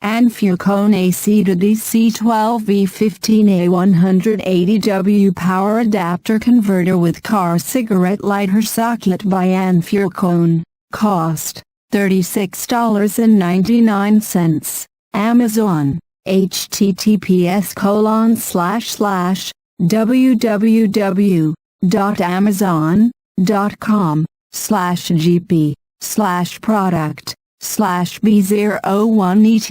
Anfukone AC to DC 12V 15A 180W power adapter converter with car cigarette lighter socket by Anfukone. Cost $36.99. Amazon. https://www.amazon.com/gp/square y__db_score b_score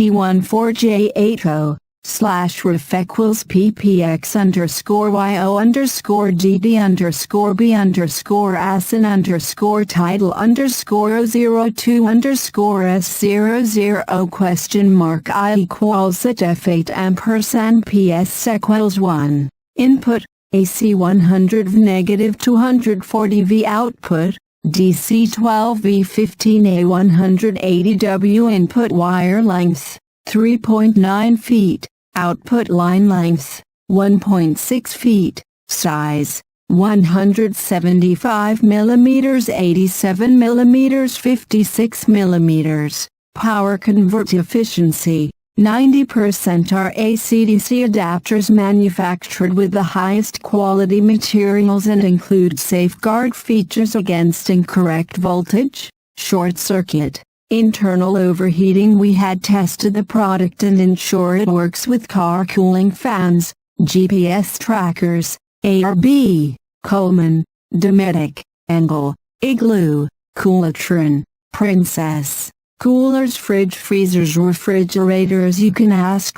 b_score/s_02_score/s002_ps equals 1. Input AC 100-240V output DC 12V 15A 180W input wire length 3.9 feet, output line length 1.6 feet, size 175 mm, 87 mm, 56 mm, power convert efficiency 90%. Are AC/DC adapters manufactured with the highest quality materials and include safeguard features against incorrect voltage, short circuit, internal overheating. We had tested the product and ensure it works with car cooling fans, GPS trackers, ARB, Coleman, Dometic, Engel, Igloo, Koolatron, Princess. Coolers, fridge, freezers, refrigerators. You can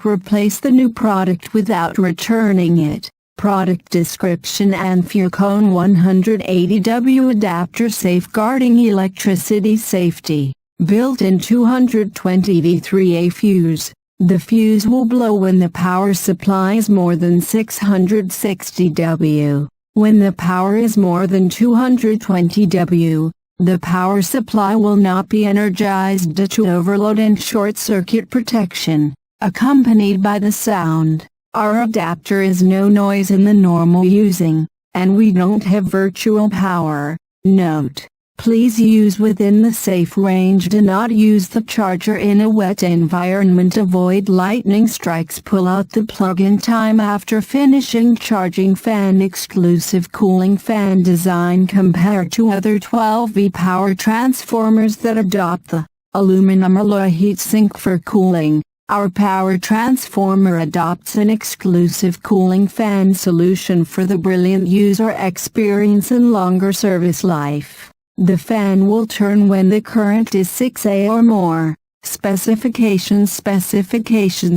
replace the new product without returning it. Product description: Anfukone 180W adapter safeguarding electricity safety. Built-in 220V 3A fuse. The fuse will blow when the power supply is more than 660 W. When the power is more than 220 W, the power supply will not be energized due to overload and short circuit protection, accompanied by the sound. Our adapter is no noise in the normal using, and we don't have virtual power. Note: please use within the safe range. Do not use the charger in a wet environment. Avoid lightning strikes. Pull out the plug in time after finishing charging. Fan exclusive cooling fan design compared to other 12V power transformers that adopt the aluminum alloy heatsink for cooling. Our power transformer adopts an exclusive cooling fan solution for the brilliant user experience and longer service life. The fan will turn when the current is 6A or more. Specifications: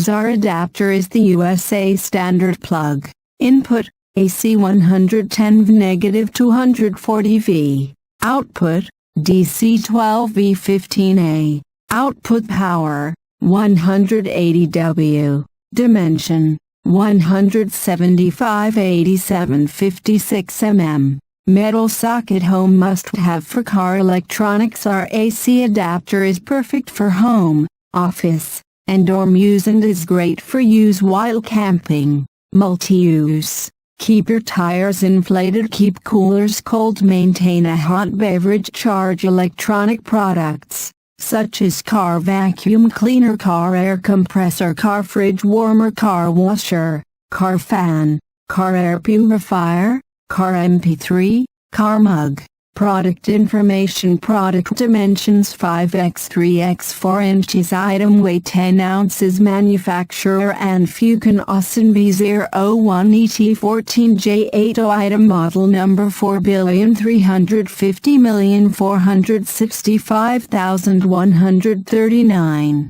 our adapter is the USA standard plug. Input: AC 110V -240V. Output: DC 12V 15A. Output power: 180W. Dimension: 175/8756 mm. Metal socket. Home must-have for car electronics. Our AC adapter is perfect for home, office, and dorm use and is great for use while camping. Multi-use. Keep your tires inflated. Keep coolers cold. Maintain a hot beverage. Charge electronic products, such as car vacuum cleaner, car air compressor, car fridge warmer, car washer, car fan, car air purifier, car MP3, car mug. Product information: product dimensions 5x3x4 inches, item weight 10 ounces, manufacturer Anfukone Austin B01ET14J80, item model number 4,350,465,139.